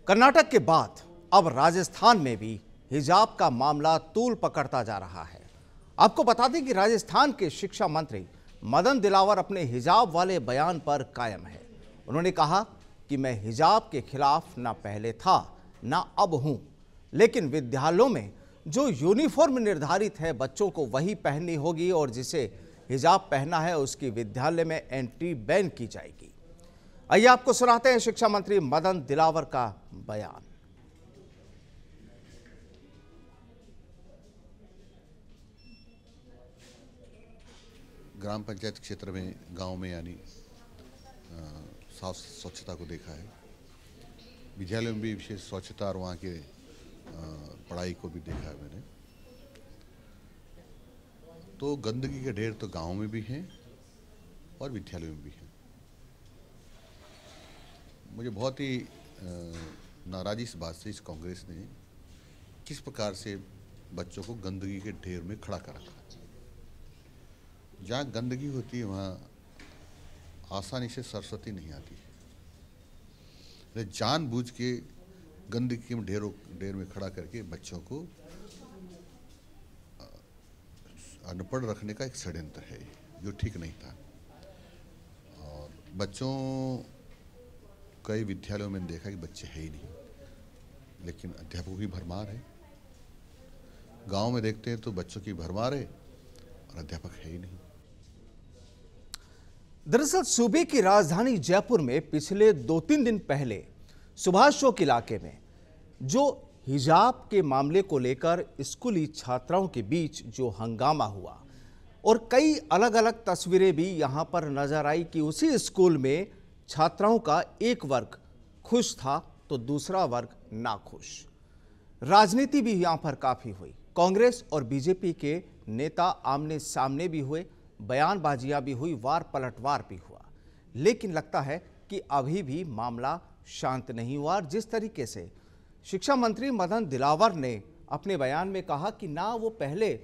कर्नाटक के बाद अब राजस्थान में भी हिजाब का मामला तूल पकड़ता जा रहा है। आपको बता दें कि राजस्थान के शिक्षा मंत्री मदन दिलावर अपने हिजाब वाले बयान पर कायम है। उन्होंने कहा कि मैं हिजाब के खिलाफ ना पहले था ना अब हूं, लेकिन विद्यालयों में जो यूनिफॉर्म निर्धारित है बच्चों को वही पहननी होगी और जिसे हिजाब पहना है उसकी विद्यालय में एंट्री बैन की जाएगी। आइए आपको सुनाते हैं शिक्षा मंत्री मदन दिलावर का बयान। ग्राम पंचायत क्षेत्र में, गांव में यानी साफ स्वच्छता को देखा है। विद्यालयों में भी विशेष स्वच्छता और वहाँ के पढ़ाई को भी देखा है मैंने। तो गंदगी के ढेर तो गांव में भी हैं और विद्यालयों में भी हैं। मुझे बहुत ही नाराज़ी इस बात से इस कांग्रेस ने किस प्रकार से बच्चों को गंदगी के ढेर में खड़ा कर रखा। जहाँ गंदगी होती है वहाँ आसानी से सरस्वती नहीं आती है। जानबूझ के गंदगी में ढेर में खड़ा करके बच्चों को अनपढ़ रखने का एक षड्यंत्र है जो ठीक नहीं था। और बच्चों कई विद्यालयों में देखा कि बच्चे है ही नहीं, लेकिन अध्यापकों की भरमार है। गांव में देखते हैं तो बच्चों की भरमार है और अध्यापक है ही नहीं। दरअसल सूबे की राजधानी जयपुर में पिछले 2-3 दिन पहले सुभाष चौक इलाके में जो हिजाब के मामले को लेकर स्कूली छात्राओं के बीच जो हंगामा हुआ और कई अलग अलग तस्वीरें भी यहां पर नजर आई कि उसी स्कूल में छात्राओं का एक वर्ग खुश था तो दूसरा वर्ग नाखुश। राजनीति भी यहां पर काफी हुई। कांग्रेस और बीजेपी के नेता आमने सामने भी हुए, बयानबाजियां भी हुई, वार पलटवार भी हुआ, लेकिन लगता है कि अभी भी मामला शांत नहीं हुआ। और जिस तरीके से शिक्षा मंत्री मदन दिलावर ने अपने बयान में कहा कि ना वो पहले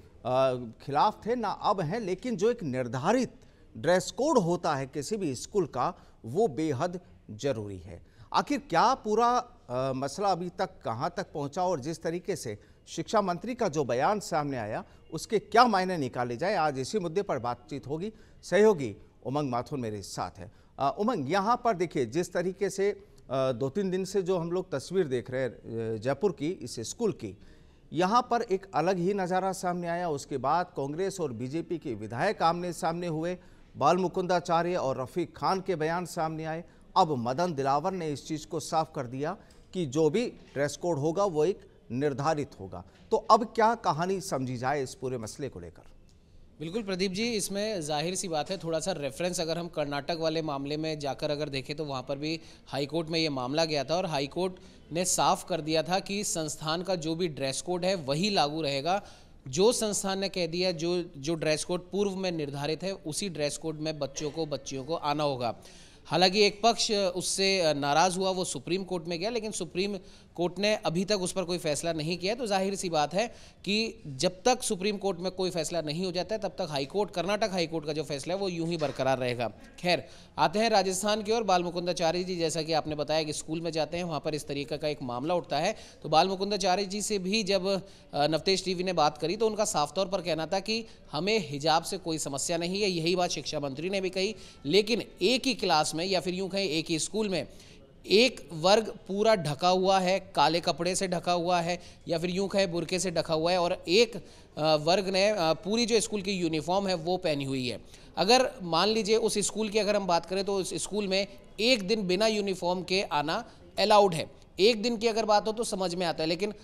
खिलाफ थे ना अब हैं, लेकिन जो एक निर्धारित ड्रेस कोड होता है किसी भी स्कूल का वो बेहद जरूरी है। आखिर क्या पूरा मसला अभी तक कहां तक पहुंचा और जिस तरीके से शिक्षा मंत्री का जो बयान सामने आया उसके क्या मायने निकाले जाए, आज इसी मुद्दे पर बातचीत होगी। सहयोगी उमंग माथुर मेरे साथ है। उमंग, यहाँ पर देखिए जिस तरीके से 2-3 दिन से जो हम लोग तस्वीर देख रहे हैं जयपुर की इस स्कूल की, यहाँ पर एक अलग ही नज़ारा सामने आया। उसके बाद कांग्रेस और बीजेपी के विधायक आमने सामने हुए, बाल मुकुंदाचार्य और रफीक खान के बयान सामने आए। अब मदन दिलावर ने इस चीज़ को साफ कर दिया कि जो भी ड्रेस कोड होगा वो एक निर्धारित होगा। तो अब क्या कहानी समझी जाए इस पूरे मसले को लेकर? बिल्कुल प्रदीप जी, इसमें जाहिर सी बात है, थोड़ा सा रेफरेंस अगर हम कर्नाटक वाले मामले में जाकर अगर देखें तो वहाँ पर भी हाई कोर्ट में ये मामला गया था और हाई कोर्ट ने साफ कर दिया था कि संस्थान का जो भी ड्रेस कोड है वही लागू रहेगा। जो संस्थान ने कह दिया जो ड्रेस कोड पूर्व में निर्धारित है उसी ड्रेस कोड में बच्चियों को आना होगा। हालांकि एक पक्ष उससे नाराज़ हुआ, वो सुप्रीम कोर्ट में गया, लेकिन सुप्रीम कोर्ट ने अभी तक उस पर कोई फैसला नहीं किया। तो जाहिर सी बात है कि जब तक सुप्रीम कोर्ट में कोई फैसला नहीं हो जाता है तब तक कर्नाटक हाई कोर्ट का जो फैसला है वो यूं ही बरकरार रहेगा। खैर, आते हैं राजस्थान की ओर। बाल मुकुंदाचार्य जी, जैसा कि आपने बताया कि स्कूल में जाते हैं वहाँ पर इस तरीके का एक मामला उठता है, तो बाल मुकुंदाचार्य जी से भी जब नवतेज टीवी ने बात करी तो उनका साफ तौर पर कहना था कि हमें हिजाब से कोई समस्या नहीं है। यही बात शिक्षा मंत्री ने भी कही, लेकिन एक ही क्लास में या फिर यूं कहें एक ही स्कूल में एक वर्ग पूरा ढका हुआ है, काले कपड़े से ढका हुआ है या फिर यूं कहें बुर्के से ढका हुआ है, और एक वर्ग ने पूरी जो स्कूल की यूनिफॉर्म है वो पहनी हुई है। अगर मान लीजिए उस स्कूल की अगर हम बात करें तो उस स्कूल में एक दिन बिना यूनिफॉर्म के आना अलाउड है। एक दिन की अगर बात हो तो समझ में आता है, लेकिन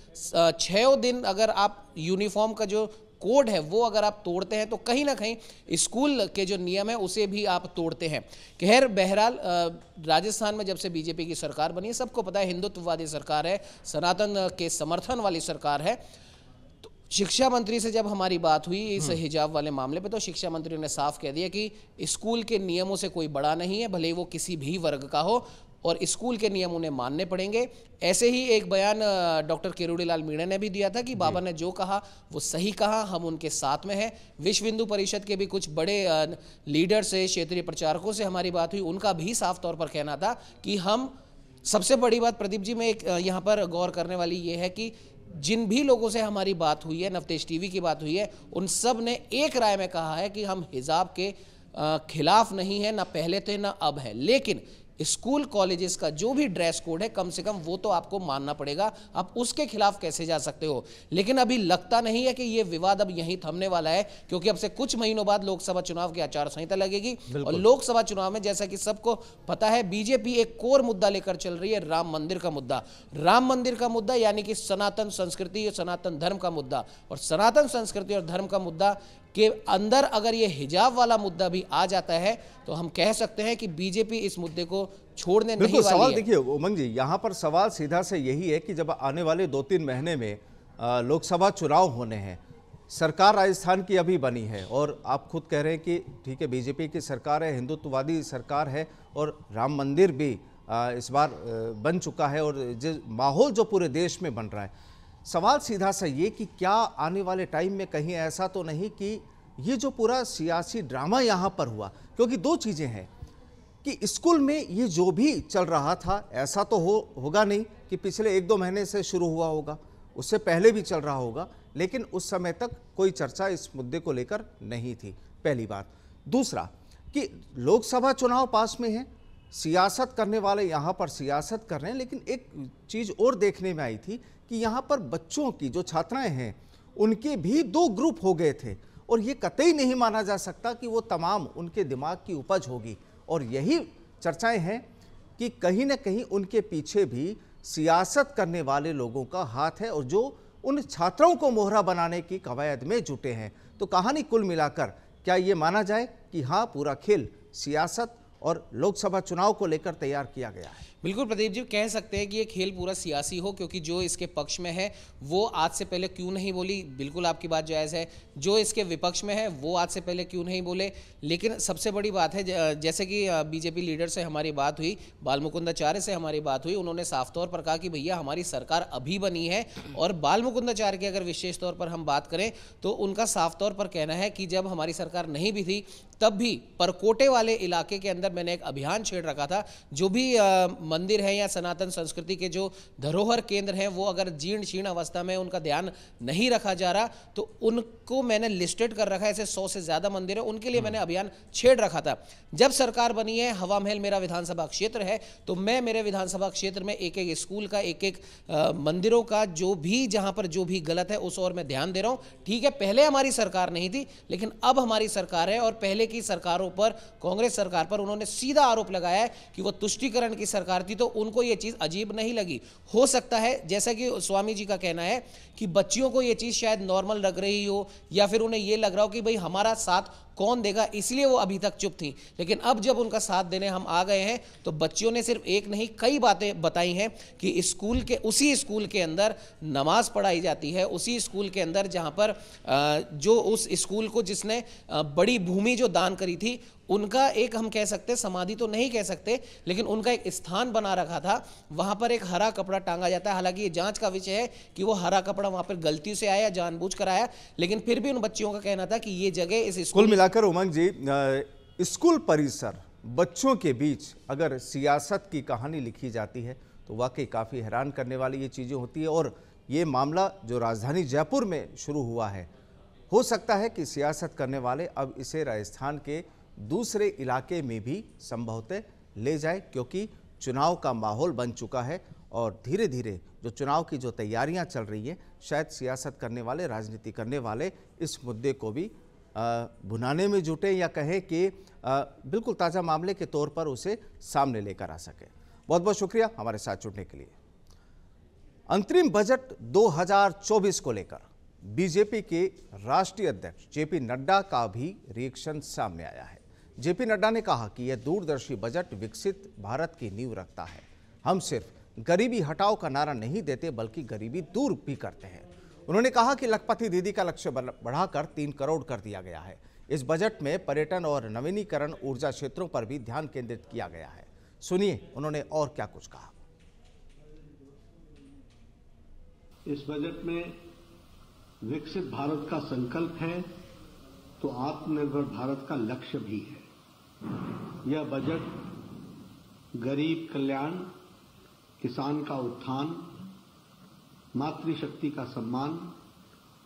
6 दिन अगर आप यूनिफॉर्म का जो कोड है वो अगर आप तोड़ते हैं तो कहीं ना कहीं स्कूल के जो नियम है उसे भी आप तोड़ते हैं। खैर, बहरहाल राजस्थान में जब से बीजेपी की सरकार बनी है, सबको पता है हिंदुत्ववादी सरकार है, सनातन के समर्थन वाली सरकार है। तो शिक्षा मंत्री से जब हमारी बात हुई इस हिजाब वाले मामले पे तो शिक्षा मंत्री ने साफ कह दिया कि स्कूल के नियमों से कोई बड़ा नहीं है, भले ही वो किसी भी वर्ग का हो, और स्कूल के नियम उन्हें मानने पड़ेंगे। ऐसे ही एक बयान डॉक्टर किरोड़ीलाल मीणा ने भी दिया था कि बाबा ने जो कहा वो सही कहा, हम उनके साथ में हैं। विश्व हिंदू परिषद के भी कुछ बड़े लीडर से, क्षेत्रीय प्रचारकों से हमारी बात हुई, उनका भी साफ तौर पर कहना था कि हम सबसे बड़ी बात प्रदीप जी में एक यहाँ पर गौर करने वाली ये है कि जिन भी लोगों से हमारी बात हुई है, नवतेज टीवी की बात हुई है, उन सब ने एक राय में कहा है कि हम हिजाब के खिलाफ नहीं है, ना पहले थे ना अब है, लेकिन स्कूल कॉलेजेस का जो भी ड्रेस कोड है कम से कम वो तो आपको मानना पड़ेगा, आप उसके खिलाफ कैसे जा सकते हो। लेकिन अभी लगता नहीं है कि ये विवाद अब यहीं थमने वाला है, क्योंकि अब से कुछ महीनों बाद लोकसभा चुनाव की आचार संहिता लगेगी और लोकसभा चुनाव में जैसा कि सबको पता है बीजेपी एक कोर मुद्दा लेकर चल रही है, राम मंदिर का मुद्दा। राम मंदिर का मुद्दा यानी कि सनातन संस्कृति और सनातन धर्म का मुद्दा, और सनातन संस्कृति और धर्म का मुद्दा के अंदर अगर ये हिजाब वाला मुद्दा भी आ जाता है तो हम कह सकते हैं कि बीजेपी इस मुद्दे को छोड़ने नहीं वाली है। सवाल देखिए उमंग जी, यहाँ पर सवाल सीधा से यही है कि जब आने वाले 2-3 महीने में लोकसभा चुनाव होने हैं, सरकार राजस्थान की अभी बनी है और आप खुद कह रहे हैं कि ठीक है बीजेपी की सरकार है, हिंदुत्ववादी सरकार है और राम मंदिर भी इस बार बन चुका है और जो माहौल जो पूरे देश में बन रहा है, सवाल सीधा सा ये कि क्या आने वाले टाइम में कहीं ऐसा तो नहीं कि ये जो पूरा सियासी ड्रामा यहाँ पर हुआ, क्योंकि दो चीज़ें हैं कि स्कूल में ये जो भी चल रहा था ऐसा तो होगा नहीं कि पिछले 1-2 महीने से शुरू हुआ होगा, उससे पहले भी चल रहा होगा, लेकिन उस समय तक कोई चर्चा इस मुद्दे को लेकर नहीं थी, पहली बात। दूसरा कि लोकसभा चुनाव पास में है, सियासत करने वाले यहाँ पर सियासत कर रहे हैं, लेकिन एक चीज़ और देखने में आई थी कि यहाँ पर बच्चों की जो छात्राएं हैं उनके भी 2 ग्रुप हो गए थे और ये कतई नहीं माना जा सकता कि वो तमाम उनके दिमाग की उपज होगी। और यही चर्चाएं हैं कि कहीं ना कहीं उनके पीछे भी सियासत करने वाले लोगों का हाथ है और जो उन छात्रों को मोहरा बनाने की कवायद में जुटे हैं। तो कहानी कुल मिलाकर क्या ये माना जाए कि हाँ, पूरा खेल सियासत और लोकसभा चुनाव को लेकर तैयार किया गया है? बिल्कुल प्रदीप जी, कह सकते हैं कि ये खेल पूरा सियासी हो, क्योंकि जो इसके पक्ष में है वो आज से पहले क्यों नहीं बोली, बिल्कुल आपकी बात जायज़ है। जो इसके विपक्ष में है वो आज से पहले क्यों नहीं बोले। लेकिन सबसे बड़ी बात है, जैसे कि बीजेपी लीडर से हमारी बात हुई, बाल मुकुंदाचार्य से हमारी बात हुई, उन्होंने साफ तौर पर कहा कि भैया हमारी सरकार अभी बनी है। और बाल मुकुंदाचार्य की अगर विशेष तौर पर हम बात करें तो उनका साफ तौर पर कहना है कि जब हमारी सरकार नहीं भी थी तब भी परकोटे वाले इलाके के अंदर मैंने एक अभियान छेड़ रखा था। जो भी मंदिर है या सनातन संस्कृति के जो धरोहर केंद्र हैं वो अगर जीर्ण शीर्ण अवस्था में उनका ध्यान नहीं रखा जा रहा तो उनको मैंने लिस्टेड कर रखा है। ऐसे 100 से ज़्यादा मंदिर है, उनके लिए मैंने अभियान छेड़ रखा था। जब सरकार बनी है, हवा महल मेरा विधानसभा क्षेत्र है, तो मैं मेरे विधानसभा क्षेत्र में एक एक स्कूल का, एक एक मंदिरों का जो भी जहाँ पर जो भी गलत है उस ओर मैं ध्यान दे रहा हूँ। ठीक है, पहले हमारी सरकार नहीं थी, लेकिन अब हमारी सरकार है। और पहले की सरकारों पर, कांग्रेस सरकार पर उन्होंने सीधा आरोप लगाया है कि वो तुष्टीकरण की सरकार थी, तो उनको ये चीज़ अजीब नहीं लगी। हो सकता है जैसा कि स्वामी जी का कहना है कि बच्चियों को ये चीज़ शायद नॉर्मल लग रही हो, या फिर उन्हें ये लग रहा हो कि भाई हमारा साथ कौन देगा, इसलिए वो अभी तक चुप थी। लेकिन अब जब उनका साथ देने हम आ गए हैं तो बच्चियों ने सिर्फ एक नहीं कई बातें बताई हैं कि स्कूल के, उसी स्कूल के अंदर नमाज पढ़ाई जाती है, उसी स्कूल के अंदर जहाँ पर जो उस स्कूल को जिसने बड़ी भूमि जो दान करी थी उनका एक, हम कह सकते समाधि तो नहीं कह सकते, लेकिन उनका एक स्थान बना रखा था, वहां पर एक हरा कपड़ा टांगा जाता है। हालांकि ये जांच का विषय है कि वो हरा कपड़ा वहां पर गलती से आया, जानबूझकर आया, लेकिन फिर भी उन बच्चियों का कहना था कि ये जगह इस स्कूल। कुल मिलाकर उमंग जी, स्कूल परिसर, बच्चों के बीच अगर सियासत की कहानी लिखी जाती है तो वाकई काफ़ी हैरान करने वाली ये चीज़ें होती है। और ये मामला जो राजधानी जयपुर में शुरू हुआ है, हो सकता है कि सियासत करने वाले अब इसे राजस्थान के दूसरे इलाके में भी संभवतः ले जाए, क्योंकि चुनाव का माहौल बन चुका है और धीरे धीरे जो चुनाव की जो तैयारियां चल रही है, शायद सियासत करने वाले, राजनीति करने वाले इस मुद्दे को भी भुनाने में जुटे, या कहें कि बिल्कुल ताज़ा मामले के तौर पर उसे सामने लेकर आ सके। बहुत बहुत शुक्रिया हमारे साथ जुड़ने के लिए। अंतरिम बजट 2024 को लेकर बीजेपी के राष्ट्रीय अध्यक्ष जेपी नड्डा का भी रिएक्शन सामने आया है। जेपी नड्डा ने कहा कि यह दूरदर्शी बजट विकसित भारत की नींव रखता है। हम सिर्फ गरीबी हटाओ का नारा नहीं देते, बल्कि गरीबी दूर भी करते हैं। उन्होंने कहा कि लखपति दीदी का लक्ष्य बढ़ाकर 3 करोड़ कर दिया गया है। इस बजट में पर्यटन और नवीनीकरण ऊर्जा क्षेत्रों पर भी ध्यान केंद्रित किया गया है। सुनिए उन्होंने और क्या कुछ कहा। इस बजट में विकसित भारत का संकल्प है तो आत्मनिर्भर भारत का लक्ष्य भी है। यह बजट गरीब कल्याण, किसान का उत्थान, मातृशक्ति का सम्मान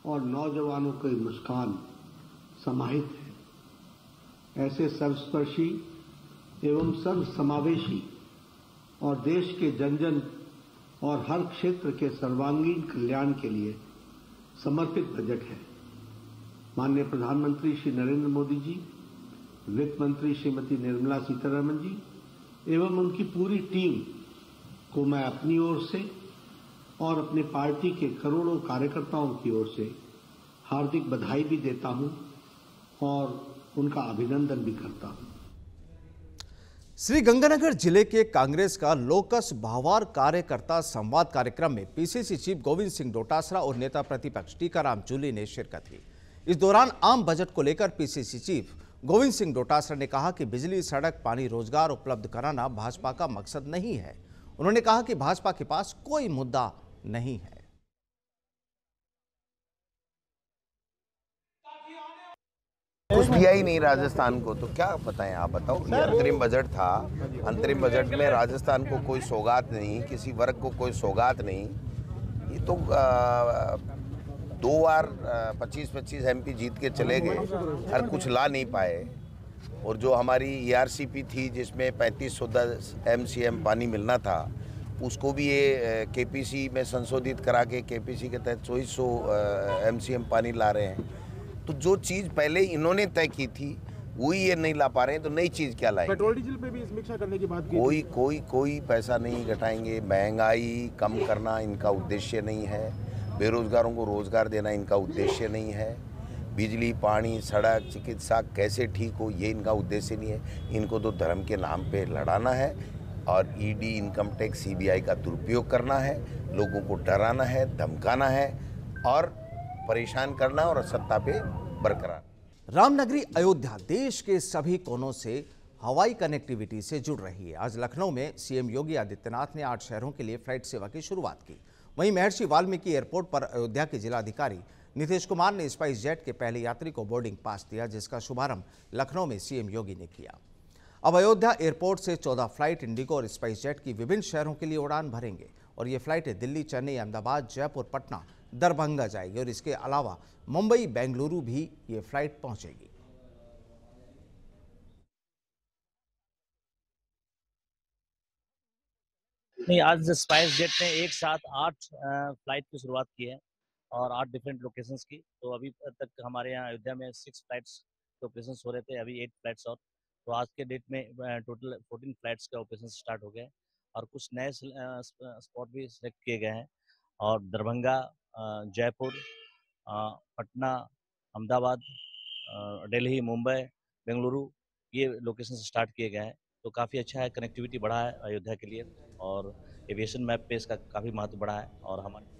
और नौजवानों की मुस्कान समाहित है। ऐसे सर्वस्पर्शी एवं सर्वसमावेशी और देश के जन जन और हर क्षेत्र के सर्वांगीण कल्याण के लिए समर्पित बजट है। माननीय प्रधानमंत्री श्री नरेंद्र मोदी जी, वित्त मंत्री श्रीमती निर्मला सीतारमण जी एवं उनकी पूरी टीम को मैं अपनी ओर से और अपनी पार्टी के करोड़ों कार्यकर्ताओं की ओर से हार्दिक बधाई भी देता हूं और उनका अभिनंदन भी करता हूं। श्रीगंगानगर जिले के कांग्रेस का लोकस भावार कार्यकर्ता संवाद कार्यक्रम में पीसीसी चीफ गोविंद सिंह डोटासरा और नेता प्रतिपक्ष टीकाराम जूली ने शिरकत की। इस दौरान आम बजट को लेकर पीसीसी चीफ गोविंद सिंह डोटासरा ने कहा कि बिजली, सड़क, पानी, रोजगार उपलब्ध कराना भाजपा का मकसद नहीं है। उन्होंने कहा कि भाजपा के पास कोई मुद्दा नहीं है। कुछ दिया ही नहीं राजस्थान को, तो क्या बताएं आप बताओ। ये अंतरिम बजट था, अंतरिम बजट में राजस्थान को कोई सौगात नहीं, किसी वर्ग को कोई सौगात नहीं। ये तो 2 बार 25-25 एमपी जीत के चले गए और कुछ ला नहीं पाए। और जो हमारी ERCP थी जिसमें 3510 MCM पानी मिलना था, उसको भी ये KPC में संशोधित करा के KPC के तहत 2400 MCM पानी ला रहे हैं। तो जो चीज़ पहले इन्होंने तय की थी वही ये नहीं ला पा रहे हैं, तो नई चीज़ क्या लाएंगे। पेट्रोल डीजल पे भी समीक्षा करने की बात की। कोई पैसा नहीं घटाएंगे। महंगाई कम करना इनका उद्देश्य नहीं है। बेरोजगारों को रोजगार देना इनका उद्देश्य नहीं है। बिजली, पानी, सड़क, चिकित्सा कैसे ठीक हो ये इनका उद्देश्य नहीं है। इनको तो धर्म के नाम पे लड़ाना है और ED, इनकम टैक्स, CBI का दुरुपयोग करना है, लोगों को डराना है, धमकाना है और परेशान करना और सत्ता पे बरकरार। रामनगरी अयोध्या देश के सभी कोनों से हवाई कनेक्टिविटी से जुड़ रही है। आज लखनऊ में सीएम योगी आदित्यनाथ ने 8 शहरों के लिए फ्लाइट सेवा की शुरुआत की। वहीं महर्षि वाल्मीकि एयरपोर्ट पर अयोध्या के जिलाधिकारी नीतीश कुमार ने स्पाइस जेट के पहले यात्री को बोर्डिंग पास दिया, जिसका शुभारंभ लखनऊ में सीएम योगी ने किया। अब अयोध्या एयरपोर्ट से 14 फ्लाइट इंडिगो और स्पाइस जेट की विभिन्न शहरों के लिए उड़ान भरेंगे और ये फ्लाइटें दिल्ली, चेन्नई, अहमदाबाद, जयपुर, पटना, दरभंगा जाएगी और इसके अलावा मुंबई, बेंगलुरु भी ये फ्लाइट पहुंचेगी। नहीं, आज स्पाइस जेट ने एक साथ 8 फ्लाइट की शुरुआत की है और 8 डिफरेंट लोकेशंस की। तो अभी तक हमारे यहाँ अयोध्या में 6 फ्लाइट्स के ऑपरेशंस हो रहे थे, अभी 8 फ्लाइट्स और। तो आज के डेट में टोटल 14 फ्लाइट्स के ऑपरेशन स्टार्ट हो गए और कुछ नए स्पॉट भी सिलेक्ट किए गए हैं और दरभंगा, जयपुर, पटना, अहमदाबाद, दिल्ली, मुंबई, बेंगलुरु ये लोकेशन स्टार्ट किए गए हैं। तो काफ़ी अच्छा है, कनेक्टिविटी बढ़ा है अयोध्या के लिए और एविएशन मैप पे इसका काफ़ी महत्व बढ़ा है। और हमारे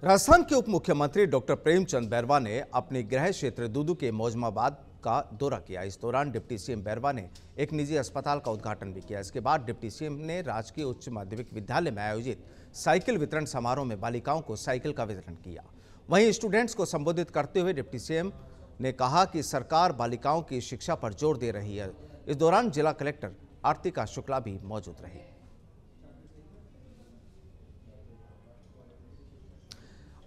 राजस्थान के उप मुख्यमंत्री डॉक्टर प्रेमचंद बैरवा ने अपने गृह क्षेत्र दूदू के मौजमाबाद का दौरा किया। इस दौरान डिप्टी सीएम बैरवा ने एक निजी अस्पताल का उद्घाटन भी किया। इसके बाद डिप्टी सीएम ने राजकीय उच्च माध्यमिक विद्यालय में आयोजित साइकिल वितरण समारोह में बालिकाओं को साइकिल का वितरण किया। वहीं स्टूडेंट्स को संबोधित करते हुए डिप्टी सीएम ने कहा कि सरकार बालिकाओं की शिक्षा पर जोर दे रही है। इस दौरान जिला कलेक्टर आर्तिका शुक्ला भी मौजूद रही।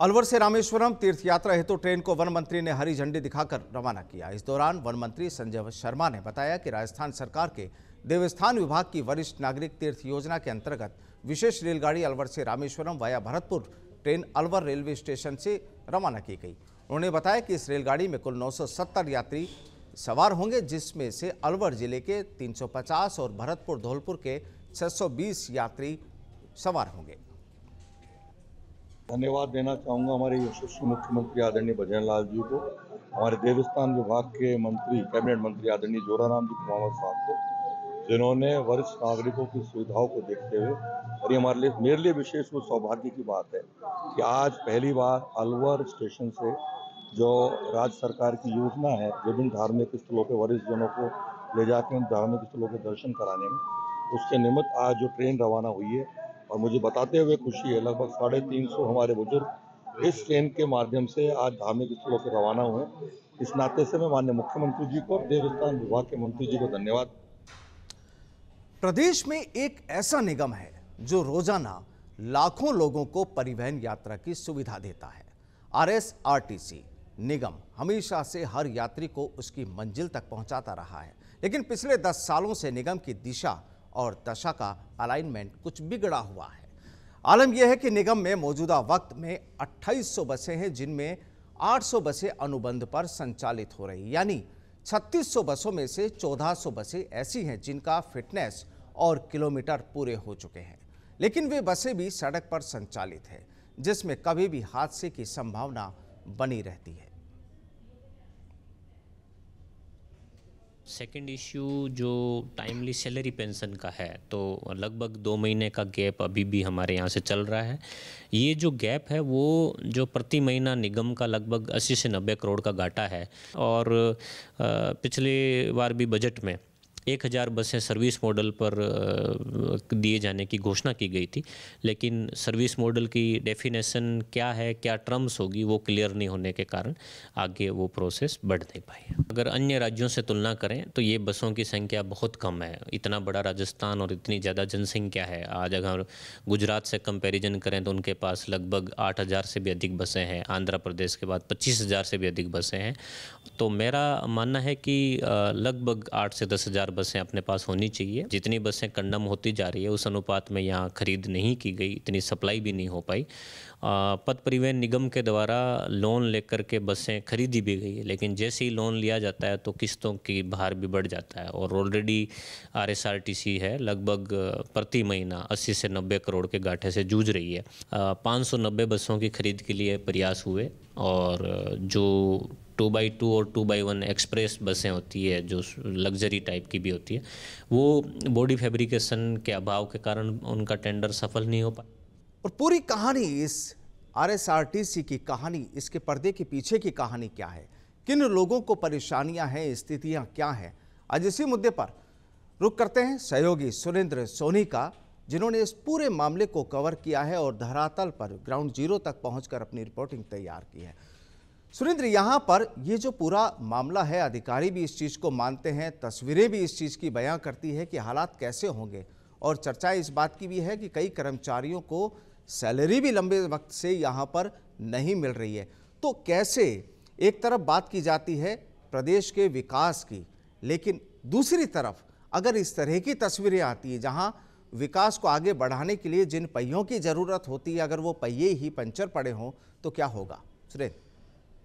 अलवर से रामेश्वरम तीर्थ यात्रा हेतु ट्रेन को वन मंत्री ने हरी झंडी दिखाकर रवाना किया। इस दौरान वन मंत्री संजय शर्मा ने बताया कि राजस्थान सरकार के देवस्थान विभाग की वरिष्ठ नागरिक तीर्थ योजना के अंतर्गत विशेष रेलगाड़ी अलवर से Rameswaram via Bharatpur train Alwar railway station से रवाना की गई। उन्होंने बताया कि इस रेलगाड़ी में कुल 970 यात्री सवार होंगे, जिसमें से अलवर जिले के 350 और भरतपुर धौलपुर के 620 यात्री सवार होंगे। धन्यवाद देना चाहूँगा हमारे यशस्वी मुख्यमंत्री आदरणीय भजन लाल जी को, हमारे देवस्थान विभाग के मंत्री, कैबिनेट मंत्री आदरणीय जोराराम जी कुमावत साहब को, जिन्होंने वरिष्ठ नागरिकों की सुविधाओं को देखते हुए, और ये मेरे लिए विशेष रूप सौभाग्य की बात है कि आज पहली बार अलवर स्टेशन से जो राज्य सरकार की योजना है विभिन्न धार्मिक स्थलों पर वरिष्ठ जनों को ले जाकर उन धार्मिक स्थलों के दर्शन कराने में, उसके निमित्त आज जो ट्रेन रवाना हुई है और मुझे बताते हुए खुशी है, लगभग 350 हमारे बुजुर्ग इस ट्रेन के माध्यम से आज धार्मिक स्थलों से रवाना हुए। इस नाते से मैं माननीय मुख्यमंत्री जी को और देवस्थान विभाग के मंत्री जी को धन्यवाद। प्रदेश में एक ऐसा निगम है जो रोजाना लाखों लोगों को परिवहन यात्रा की सुविधा देता है। आरएसआरटीसी निगम हमेशा से हर यात्री को उसकी मंजिल तक पहुंचाता रहा है, लेकिन पिछले 10 सालों से निगम की दिशा और दशा का अलाइनमेंट कुछ बिगड़ा हुआ है। आलम यह है कि निगम में मौजूदा वक्त में 2800 बसें हैं, जिनमें 800 बसें अनुबंध पर संचालित हो रही, यानी 3600 बसों में से 1400 बसें ऐसी हैं जिनका फिटनेस और किलोमीटर पूरे हो चुके हैं, लेकिन वे बसें भी सड़क पर संचालित है, जिसमें कभी भी हादसे की संभावना बनी रहती है। सेकंड इश्यू जो टाइमली सैलरी पेंशन का है, तो लगभग 2 महीने का गैप अभी भी हमारे यहाँ से चल रहा है। ये जो गैप है वो जो प्रति महीना निगम का लगभग 80 से 90 करोड़ का घाटा है। और पिछले बार भी बजट में 1000 बसें सर्विस मॉडल पर दिए जाने की घोषणा की गई थी, लेकिन सर्विस मॉडल की डेफिनेशन क्या है, क्या टर्म्स होगी, वो क्लियर नहीं होने के कारण आगे वो प्रोसेस बढ़ नहीं पाई। अगर अन्य राज्यों से तुलना करें तो ये बसों की संख्या बहुत कम है। इतना बड़ा राजस्थान और इतनी ज़्यादा जनसंख्या है। आज अगर गुजरात से कंपैरिजन करें तो उनके पास लगभग 8000 से भी अधिक बसें हैं। आंध्र प्रदेश के बाद 25000 से भी अधिक बसें हैं। तो मेरा मानना है कि लगभग 8 से 10,000 बसें अपने पास होनी चाहिए। जितनी बसें कंडम होती जा रही है उस अनुपात में यहाँ खरीद नहीं की गई, इतनी सप्लाई भी नहीं हो पाई। पथ परिवहन निगम के द्वारा लोन लेकर के बसें खरीदी भी गई है, लेकिन जैसे ही लोन लिया जाता है तो किस्तों की भार भी बढ़ जाता है। और ऑलरेडी आरएसआरटीसी है लगभग प्रति महीना 80 से 90 करोड़ के घाटे से जूझ रही है। 590 बसों की खरीद के लिए प्रयास हुए, और जो 2x2 और 2x1 एक्सप्रेस बसें होती है जो लग्जरी टाइप की भी होती है, वो बॉडी फैब्रिकेशन के अभाव के कारण उनका टेंडर सफल नहीं हो पाया। और पूरी कहानी, इस आरएसआरटीसी की कहानी, इसके पर्दे के पीछे की कहानी क्या है, किन लोगों को परेशानियां हैं, स्थितियां क्या हैं, आज इसी मुद्दे पर रुक करते हैं सहयोगी सुरेंद्र सोनी का, जिन्होंने इस पूरे मामले को कवर किया है और धरातल पर ग्राउंड जीरो तक पहुंचकर अपनी रिपोर्टिंग तैयार की है। सुरेंद्र, यहाँ पर ये जो पूरा मामला है, अधिकारी भी इस चीज़ को मानते हैं, तस्वीरें भी इस चीज़ की बयां करती है कि हालात कैसे होंगे, और चर्चा इस बात की भी है कि कई कर्मचारियों को सैलरी भी लंबे वक्त से यहाँ पर नहीं मिल रही है। तो कैसे एक तरफ बात की जाती है प्रदेश के विकास की, लेकिन दूसरी तरफ अगर इस तरह की तस्वीरें आती है जहाँ विकास को आगे बढ़ाने के लिए जिन पहियों की ज़रूरत होती है, अगर वो पहिए ही पंचर पड़े हों तो क्या होगा? सुरेंद्र,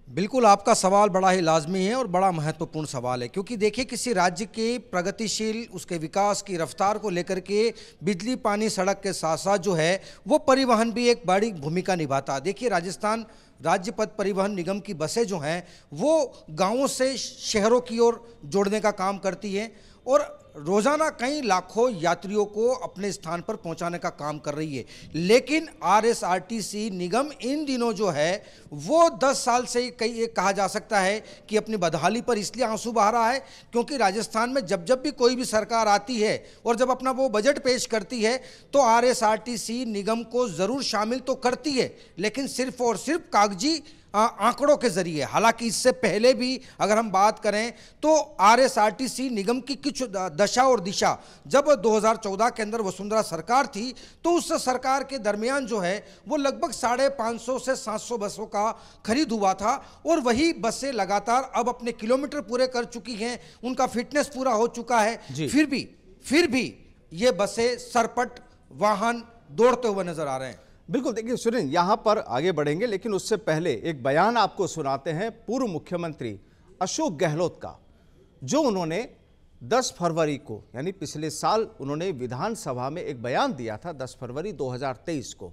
बिल्कुल, आपका सवाल बड़ा ही लाजमी है और बड़ा महत्वपूर्ण सवाल है, क्योंकि देखिए किसी राज्य के प्रगतिशील उसके विकास की रफ्तार को लेकर के बिजली, पानी, सड़क के साथ साथ जो है वो परिवहन भी एक बड़ी भूमिका निभाता है। देखिए राजस्थान राज्य पथ परिवहन निगम की बसें जो हैं वो गाँवों से शहरों की ओर जोड़ने का काम करती हैं और रोजाना कई लाखों यात्रियों को अपने स्थान पर पहुंचाने का काम कर रही है। लेकिन आरएसआरटीसी निगम इन दिनों जो है वो 10 साल से कई कहा जा सकता है कि अपनी बदहाली पर इसलिए आंसू बहा रहा है क्योंकि राजस्थान में जब जब भी कोई भी सरकार आती है और जब अपना वो बजट पेश करती है तो आरएसआरटीसी निगम को ज़रूर शामिल तो करती है, लेकिन सिर्फ और सिर्फ कागजी आंकड़ों के जरिए। हालांकि इससे पहले भी अगर हम बात करें तो आरएसआरटीसी निगम की कुछ दशा और दिशा, जब 2014 के अंदर वसुंधरा सरकार थी तो उस सरकार के दरमियान जो है वो लगभग 550 से 700 बसों का खरीद हुआ था और वही बसें लगातार अब अपने किलोमीटर पूरे कर चुकी हैं, उनका फिटनेस पूरा हो चुका है। फिर भी ये बसें सरपट वाहन दौड़ते हुए नजर आ रहे हैं। बिल्कुल, देखिए सुरेंद्र, यहाँ पर आगे बढ़ेंगे, लेकिन उससे पहले एक बयान आपको सुनाते हैं पूर्व मुख्यमंत्री अशोक गहलोत का, जो उन्होंने 10 फरवरी को, यानी पिछले साल उन्होंने विधानसभा में एक बयान दिया था 10 फरवरी 2023 को,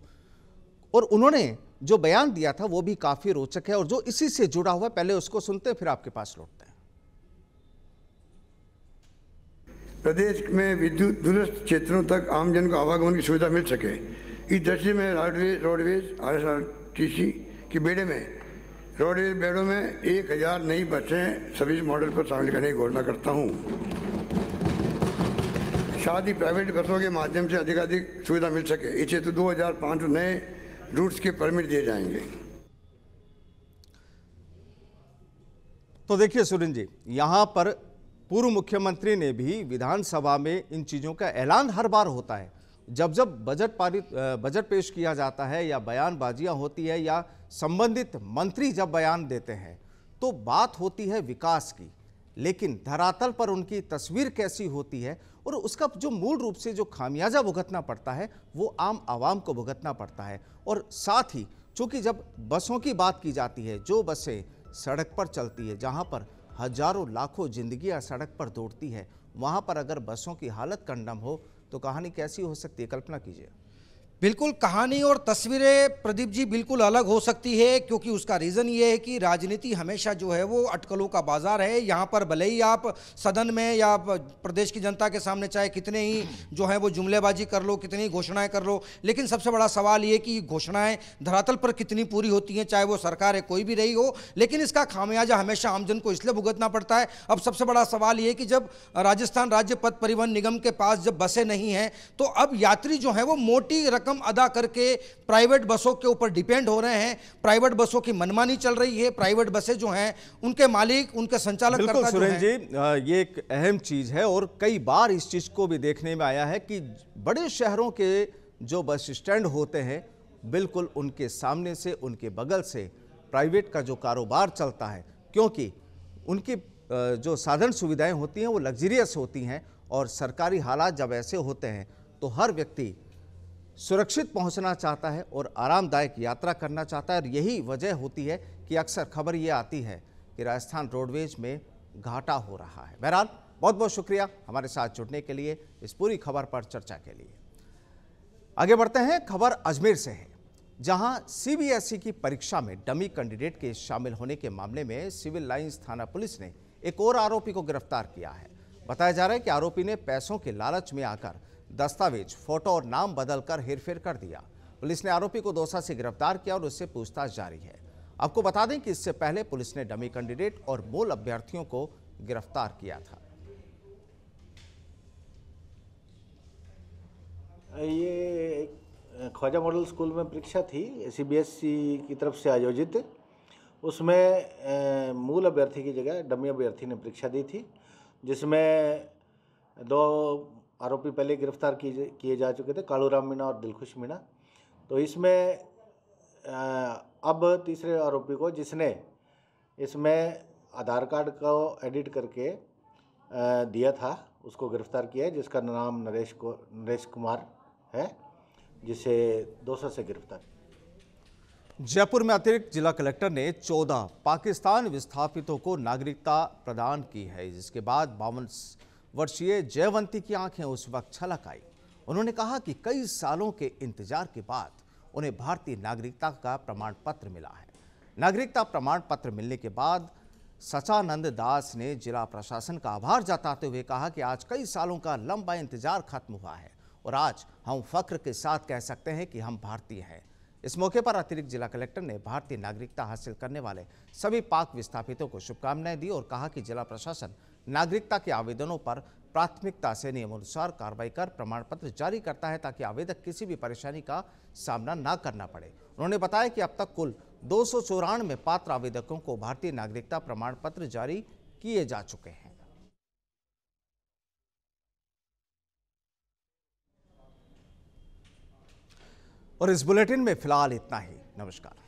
और उन्होंने जो बयान दिया था वो भी काफी रोचक है और जो इसी से जुड़ा हुआ है। पहले उसको सुनते हैं, फिर आपके पास लौटते हैं। प्रदेश में विद्युत दूरस्थ क्षेत्रों तक आमजन को आवागमन की सुविधा मिल सके, इस दृष्टि में रोडवेज आरएसआरटीसी की बेड़े में रोडवेज बेड़ों में 1000 नई बसें सर्विस मॉडल पर शामिल करने की घोषणा करता हूँ। साथ ही प्राइवेट बसों के माध्यम से अधिक सुविधा मिल सके, इसे तो 2500 नए रूट्स के परमिट दिए जाएंगे। तो देखिए सुरेंद्र जी, यहाँ पर पूर्व मुख्यमंत्री ने भी विधानसभा में इन चीज़ों का ऐलान हर बार होता है, जब जब बजट पेश किया जाता है या बयानबाजियां होती है या संबंधित मंत्री जब बयान देते हैं तो बात होती है विकास की, लेकिन धरातल पर उनकी तस्वीर कैसी होती है और उसका जो मूल रूप से जो खामियाजा भुगतना पड़ता है वो आम आवाम को भुगतना पड़ता है। और साथ ही चूंकि जब बसों की बात की जाती है, जो बसें सड़क पर चलती है, जहां पर हजारों लाखों जिंदगियां सड़क पर दौड़ती है, वहां पर अगर बसों की हालत कंडम हो तो कहानी कैसी हो सकती है, कल्पना कीजिए। बिल्कुल, कहानी और तस्वीरें प्रदीप जी बिल्कुल अलग हो सकती है, क्योंकि उसका रीज़न ये है कि राजनीति हमेशा जो है वो अटकलों का बाजार है। यहाँ पर भले ही आप सदन में या प्रदेश की जनता के सामने चाहे कितने ही जो है वो जुमलेबाजी कर लो, कितनी घोषणाएं कर लो, लेकिन सबसे बड़ा सवाल ये कि घोषणाएं धरातल पर कितनी पूरी होती हैं, चाहे वो सरकार है कोई भी रही हो, लेकिन इसका खामियाजा हमेशा आमजन को इसलिए भुगतना पड़ता है। अब सबसे बड़ा सवाल ये कि जब राजस्थान राज्य पथ परिवहन निगम के पास जब बसें नहीं हैं तो अब यात्री जो है वो मोटी रकम अदा करके प्राइवेट बसों के ऊपर डिपेंड हो रहे हैं। प्राइवेट बसों की मनमानी चल रही है। प्राइवेट बसें जो हैं उनके मालिक, उनके संचालक बिल्कुल सुरेंद्र जी, ये एक अहम चीज है और कई बार इस चीज को भी देखने में आया है कि बड़े शहरों के जो बस स्टैंड होते हैं बिल्कुल उनके सामने से, उनके बगल से प्राइवेट का जो कारोबार चलता है, क्योंकि उनकी जो साधन सुविधाएं होती हैं वो लग्जरियस होती हैं और सरकारी हालात जब ऐसे होते हैं तो हर व्यक्ति सुरक्षित पहुंचना चाहता है और आरामदायक यात्रा करना चाहता है। और यही वजह होती है कि अक्सर खबर ये आती है कि राजस्थान रोडवेज में घाटा हो रहा है। बहरहाल बहुत बहुत शुक्रिया हमारे साथ जुड़ने के लिए, इस पूरी खबर पर चर्चा के लिए। आगे बढ़ते हैं, खबर अजमेर से है, जहां सीबीएसई की परीक्षा में डमी कैंडिडेट के शामिल होने के मामले में सिविल लाइंस थाना पुलिस ने एक और आरोपी को गिरफ्तार किया है। बताया जा रहा है कि आरोपी ने पैसों के लालच में आकर दस्तावेज, फोटो और नाम बदलकर हेरफेर कर दिया। पुलिस ने आरोपी को दौसा से गिरफ्तार किया और उससे पूछताछ जारी है। आपको बता दें कि इससे पहले पुलिस ने डमी कैंडिडेट और मूल अभ्यर्थियों को गिरफ्तार किया था। ये ख्वाजा मॉडल स्कूल में परीक्षा थी सीबीएसई की तरफ से आयोजित। उसमें मूल अभ्यर्थी की जगह डमी अभ्यर्थी ने परीक्षा दी थी, जिसमें 2 आरोपी पहले गिरफ्तार किए जा चुके थे, कालूराम मीणा और दिलखुश मीणा। तो इसमें अब तीसरे आरोपी को, जिसने इसमें आधार कार्ड को एडिट करके दिया था, उसको गिरफ्तार किया है, जिसका नाम नरेश कुमार है, जिसे दौसा से गिरफ्तार। जयपुर में अतिरिक्त जिला कलेक्टर ने 14 पाकिस्तान विस्थापितों को नागरिकता प्रदान की है, जिसके बाद 52 वर्षीय जयवंती की आंखें उस वक्त छलक आई। उन्होंने कहा कि कई सालों के इंतजार के बाद उन्हें भारतीय नागरिकता का प्रमाण पत्र मिला है। नागरिकता प्रमाण पत्र मिलने के बाद सचानंद दास ने जिला प्रशासन का आभार जताते हुए कहा कि आज कई सालों का लंबा इंतजार खत्म हुआ है और आज हम फख्र के साथ कह सकते हैं कि हम भारतीय हैं। इस मौके पर अतिरिक्त जिला कलेक्टर ने भारतीय नागरिकता हासिल करने वाले सभी पाक विस्थापितों को शुभकामनाएं दी और कहा कि जिला प्रशासन नागरिकता के आवेदनों पर प्राथमिकता से नियमानुसार कार्रवाई कर प्रमाण पत्र जारी करता है, ताकि आवेदक किसी भी परेशानी का सामना न करना पड़े। उन्होंने बताया कि अब तक कुल 294 पात्र आवेदकों को भारतीय नागरिकता प्रमाण पत्र जारी किए जा चुके हैं। और इस बुलेटिन में फिलहाल इतना ही। नमस्कार।